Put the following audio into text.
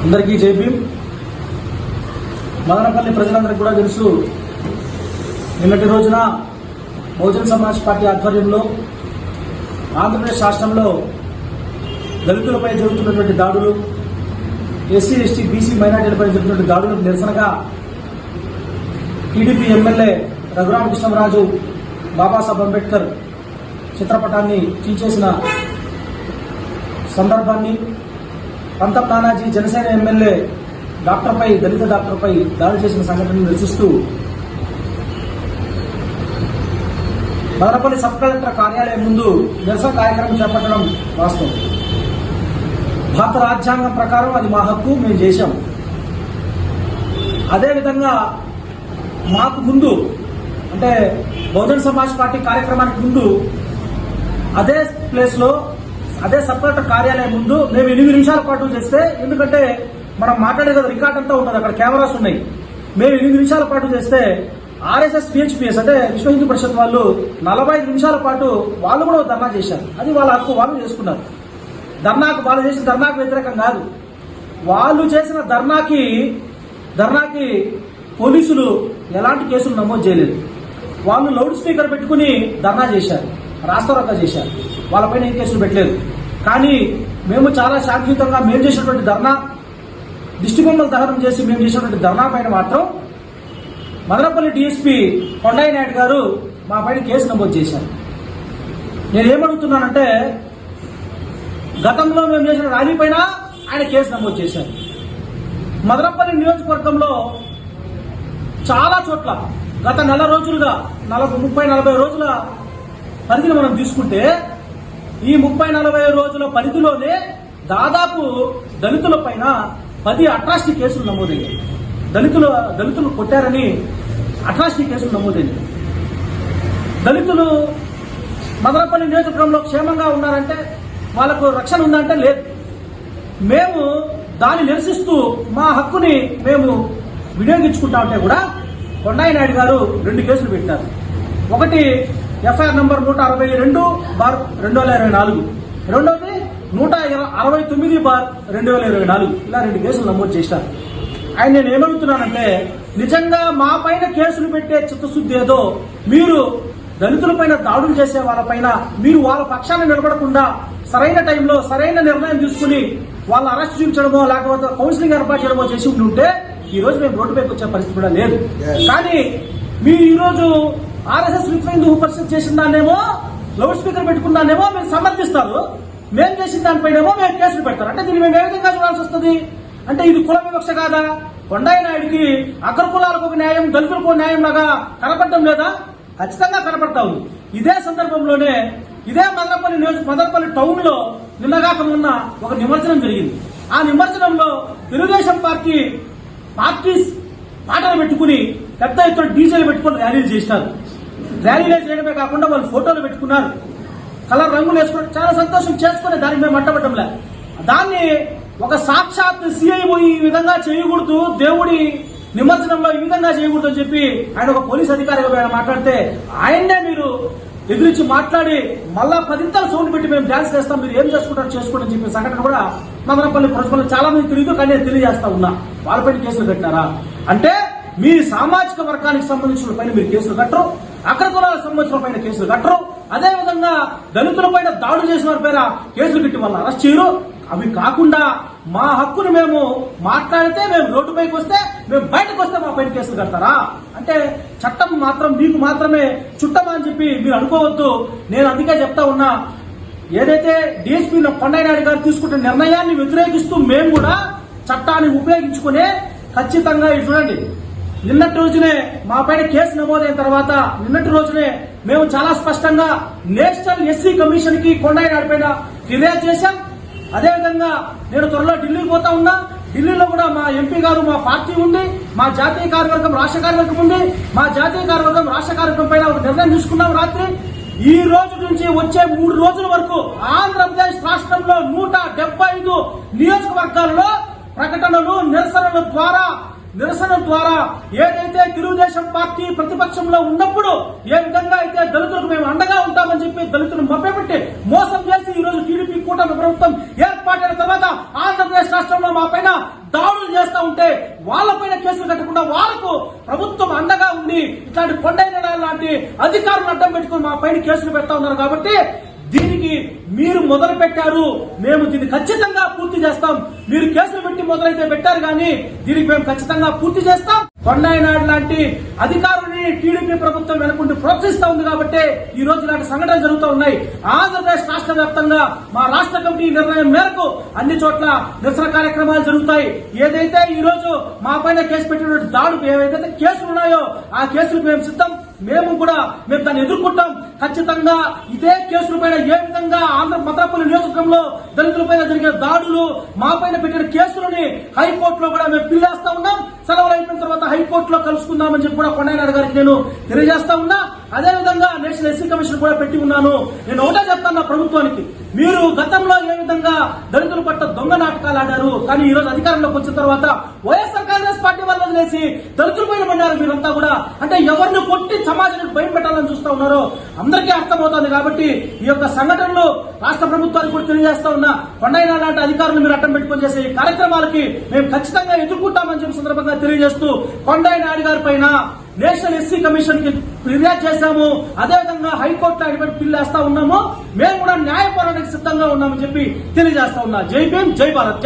అందరికీ జై భీమ్. మదనపల్లి ప్రజలందరికీ కూడా తెలుసు, నిన్నటి రోజున బహుజన్ సమాజ్ పార్టీ ఆధ్వర్యంలో ఆంధ్రప్రదేశ్ రాష్ట్రంలో దళితులపై జరుగుతున్నటువంటి దాడులు, ఎస్సీ ఎస్టీ బీసీ మైనార్టీలపై జరుగుతున్నటువంటి దాడులకు నిరసనగా టీడీపీ ఎమ్మెల్యే రఘురామకృష్ణరాజు బాబాసాహెబ్ అంబేద్కర్ చిత్రపటాన్ని చీల్చేసిన సందర్భాన్ని, పంతం నానాజీ జనసేన ఎమ్మెల్యే దళిత డాక్టర్పై దాడి చేసిన సంఘటనను నిరసిస్తూ మదనపల్లి సబ్ కలెక్టర్ కార్యాలయం ముందు నిరసన కార్యక్రమం చేపట్టడం వాస్తవం. భారత రాజ్యాంగం ప్రకారం అది మా హక్కు, మేము చేశాం. అదేవిధంగా మాకు ముందు అంటే బహుజన్ సమాజ్ పార్టీ కార్యక్రమానికి ముందు అదే ప్లేస్ లో అదే సబ్ కలెక్టర్ కార్యాలయం ముందు మేము 8 నిమిషాల పాటు చేస్తే, ఎందుకంటే మనం మాట్లాడే కదా రికార్డ్ అంతా ఉంటుంది, అక్కడ కెమెరాస్ ఉన్నాయి. మేము 8 నిమిషాల పాటు చేస్తే ఆర్ఎస్ఎస్ పిహెచ్పిఎస్ అంటే విశ్వ హిందూ పరిషత్ వాళ్ళు 45 నిమిషాల పాటు వాళ్ళు కూడా ధర్నా చేశారు. అది వాళ్ళ హక్కు, వాళ్ళు చేసుకున్నారు. వాళ్ళు చేసిన ధర్నాకు వ్యతిరేకం కాదు. వాళ్ళు చేసిన ధర్నాకి పోలీసులు ఎలాంటి కేసులు నమోదు చేయలేదు. వాళ్ళు లౌడ్ స్పీకర్ పెట్టుకుని ధర్నా చేశారు, రాస్తారోకా చేశారు. వాళ్ళపైన ఏం కేసులు పెట్టలేదు. కానీ మేము చాలా శాంతియుతంగా మేము చేసినటువంటి ధర్నా, దిష్టిబొమ్మల దహనం చేసి మేము చేసినటువంటి ధర్నా పైన మాత్రం మదనపల్లి డీఎస్పీ కొండయ్య నాయుడు గారు మా పైన కేసు నమోదు చేశారు. నేనేమడుగుతున్నానంటే, గతంలో మేము చేసిన ర్యాలీ పైన ఆయన కేసు నమోదు చేశారు. మదనపల్లి నియోజకవర్గంలో చాలా చోట్ల గత నెల రోజులుగా 30-40 రోజుల పరిధిని మనం తీసుకుంటే, ఈ 30-40 రోజుల పరిధిలోనే దాదాపు దళితుల పైన 10 అట్రాసిటీ కేసులు నమోదయ్యాయి. దళితులు కొట్టారని అట్రాసిటీ కేసులు నమోదయ్యాయి. దళితులు మదనపల్లి నియోజకవర్గంలో క్షేమంగా ఉన్నారంటే, వాళ్లకు రక్షణ ఉందంటే లేదు. మేము దాన్ని నిరసిస్తూ మా హక్కుని మేము వినియోగించుకుంటా ఉంటే కూడా కొండయ్య నాయుడు గారు 2 కేసులు పెట్టారు. ఒకటి ఎఫ్ఐఆర్ నంబర్ 162/2024, రెండోది 169/2024. ఇలా 2 కేసులు నమోదు చేశారు. ఆయన నేను ఏమడుగుతున్నానంటే, నిజంగా మా పైన కేసులు పెట్టే చిత్తశుద్ధి ఏదో, మీరు దళితులపైన దాడులు చేసే వాళ్ళపైన మీరు వాళ్ళ పక్షాన్ని నిలబడకుండా సరైన టైంలో సరైన నిర్ణయం తీసుకుని వాళ్ళ అరెస్ట్ చూపించడమో లేకపోతే కౌన్సిలింగ్ ఏర్పాటు చేయడమో చేసి ఉంటే ఈ రోజు మేము రోడ్డుపైకి వచ్చే పరిస్థితి కూడా లేదు. కానీ మీరు ఈ రోజు ఆర్ఎస్ఎస్ విశ్వ హిందూ పరిషత్ చేసిన దాన్నేమో, లౌడ్ స్పీకర్ పెట్టుకున్నానేమో మీరు సమర్థిస్తారు, మేము చేసిన దానిపైనేమో మేము కేసులు పెడతారు. అంటే దీన్ని మేము ఏ విధంగా చూడాల్సి వస్తుంది? అంటే ఇది కుల వివక్ష కాదా? కొండయ్య నాయుడికి అగ్ర కులాలకు ఒక న్యాయం, దళితులకు ఒక న్యాయం లాగా కనపడటం లేదా? ఖచ్చితంగా కనపడతా ఉంది. ఇదే సందర్భంలోనే ఇదే మదనపల్లి టౌన్ లో నిన్నగాక మొన్న ఒక నిమజ్జనం జరిగింది. ఆ నిమజ్జనంలో తెలుగుదేశం పార్టీ పాటలు పెట్టుకుని పెద్ద ఎత్తున డీజేలు పెట్టుకుని ర్యాలీలు చేసినారు. ర్యాలీలు చేయడమే కాకుండా వాళ్ళు ఫోటోలు పెట్టుకున్నారు, కలర్ రంగులు వేసుకుని చాలా సంతోషం చేసుకుని దానికి మేము అడ్డపట్టంలే. దాన్ని ఒక సాక్షాత్ సిఐఓ ఈ విధంగా చేయకూడదు, దేవుడి నిమజ్జనంలో ఈ విధంగా చేయకూడదు అని చెప్పి ఆయన ఒక పోలీస్ అధికారిగా మాట్లాడితే ఆయన్నే మీరు ఎదురించి మాట్లాడి మళ్ళా 10 సౌండ్ పెట్టి మేము డాన్స్ చేస్తాం, మీరు ఏం చేసుకుంటారు చేసుకోండి అని చెప్పిన సంఘటన కూడా మదనపల్లి ప్రజలు చాలా మంది తెలియదు. కానీ తెలియజేస్తా ఉన్నా, వాళ్ళపైన కేసులు కట్టారా అంటే మీ సామాజిక వర్గానికి సంబంధించిన పైన మీరు కేసులు కట్టరు, అగ్ర కులాలకు సంబంధించిన పైన కేసులు కట్టరు, అదేవిధంగా దళితుల పైన దాడులు చేసిన వారి పైన కేసులు కట్టి వాళ్ళని అరెస్ట్ చేయరు. అవి కాకుండా మా హక్కును మేము మాట్లాడితే, మేము రోడ్డుపైకి వస్తే, మేము బయటకు వస్తే మా పైన కేసులు కడతారా? అంటే చట్టం మాత్రం మీకు మాత్రమే చుట్టమా అని చెప్పి మీరు అనుకోవద్దు. నేను అందుకే చెప్తా ఉన్నా, ఏదైతే డీఎస్పీ కొండయ్య నాయుడు గారు తీసుకుంటున్న నిర్ణయాన్ని వ్యతిరేకిస్తూ మేము కూడా చట్టాన్ని ఉపయోగించుకునే ఖచ్చితంగా చూడండి, నిన్నటి రోజునే మా పైన కేసు నమోదైన తర్వాత నిన్నటి రోజునే మేము చాలా స్పష్టంగా నేషనల్ ఎస్సీ కమిషన్ కి కొండయ్య నాయుడు పైన ఫిర్యాదు చేశాం. అదేవిధంగా నేను త్వరలో ఢిల్లీకి పోతా ఉన్నా. ఢిల్లీలో కూడా మా ఎంపీ గారు, మా పార్టీ ఉంది, మా జాతీయ కార్యవర్గం రాష్ట్ర కార్యవర్గం ఉంది. మా జాతీయ కార్యవర్గం రాష్ట్ర కార్యవర్గం పైన ఒక నిర్ణయం తీసుకున్నాం రాత్రి. ఈ రోజు నుంచి వచ్చే 3 రోజుల వరకు ఆంధ్రప్రదేశ్ రాష్ట్రంలో 175 నియోజకవర్గాల్లో ప్రకటనలు, నిరసనల ద్వారా నిరసన ద్వారా ఏదైతే తెలుగుదేశం పార్టీ ప్రతిపక్షంలో ఉన్నప్పుడు ఏ విధంగా అయితే దళితులకు మేము అండగా ఉంటామని చెప్పి దళితులను మభ్యపెట్టి మోసం చేసి ఈ రోజు టీడీపీ కూటమి ప్రభుత్వం ఏర్పాటైన తర్వాత ఆంధ్రప్రదేశ్ రాష్ట్రంలో మా పైన దాడులు చేస్తా ఉంటే వాళ్ళపైన కేసులు కట్టకుండా వాళ్ళకు ప్రభుత్వం అండగా ఉండి ఇట్లాంటి కొండైన లాంటి అధికారులు అడ్డం పెట్టుకుని మా పైన కేసులు పెడతా ఉన్నారు కాబట్టి దీనికి మీరు మొదలు పెట్టారు, మేము దీన్ని ఖచ్చితంగా పూర్తి చేస్తాం. మీరు కేసులు పెట్టి మొదలైతే పెట్టారు కానీ దీనికి మేము ఖచ్చితంగా పూర్తి చేస్తాం. కొండైనాడు లాంటి అధికారులని టీడీపీ ప్రభుత్వం వెనుకుంటూ ప్రోత్సహిస్తా ఉంది కాబట్టి ఈ రోజు ఇలాంటి సంఘటనలు జరుగుతూ ఉన్నాయి. ఆంధ్రప్రదేశ్ రాష్ట్ర వ్యాప్తంగా మా రాష్ట్ర కమిటీ నిర్ణయం మేరకు అన్ని చోట్ల నిరసన కార్యక్రమాలు జరుగుతాయి. ఏదైతే ఈ రోజు మా పైన కేసు పెట్టినటువంటి దాడులు ఏవైతే కేసులు ఉన్నాయో ఆ కేసులకు మేము సిద్ధం. మేము దాన్ని ఎదుర్కొంటాం. ఖచ్చితంగా ఇదే కేసుల పైన ఏ విధంగా ఆంధ్ర మద్రాపల్లి నియోజకవర్గంలో దళితులపైన జరిగిన దాడులు మా పైన పెట్టిన కేసులని హైకోర్టులో కూడా మేము పిల్లేస్తా ఉన్నాం. సెలవులు అయిపోయిన తర్వాత హైకోర్టులో కలుసుకుందామని చెప్పి కూడా కొండయ్య గారికి నేను తెలియజేస్తా ఉన్నా. అదేవిధంగా నేషనల్ ఎస్సీ కమిషన్ కూడా పెట్టి ఉన్నాను. నేను ఒకటే చెప్తాను ప్రభుత్వానికి, మీరు గతంలో ఏ విధంగా దళితుల పట్ల దొంగ నాటకాలు ఆడారు, కానీ ఈ రోజు అధికారంలోకి వచ్చిన తర్వాత వైఎస్ఆర్ కాంగ్రెస్ పార్టీ వల్ల వదిలేసి దళితుల పైన పడ్డారు మీరంతా కూడా. అంటే ఎవరిని కొట్టి సమాజానికి భయం పెట్టాలని చూస్తా ఉన్నారో అందరికీ అర్థమవుతుంది. కాబట్టి ఈ యొక్క సంఘటనలు రాష్ట్ర ప్రభుత్వానికి కూడా తెలియజేస్తా ఉన్నా. కొండైనా లాంటి అధికారులు మీరు అడ్డం పెట్టుకొని చేసే ఈ కార్యక్రమాలకి మేము ఖచ్చితంగా ఎదుర్కొంటామని చెప్పి సందర్భంగా తెలియజేస్తూ కొండయ్య నాయుడు గారి పైన నేషనల్ ఎస్సీ కమిషన్ కి ఫిర్యాదు చేశాము. అదేవిధంగా హైకోర్టులో ఆయన పిల్లేస్తా ఉన్నాము. మేము కూడా న్యాయ పోరాటానికి సిద్ధంగా ఉన్నామని చెప్పి తెలియజేస్తా ఉన్నా. జై భీమ్, జై భారత్.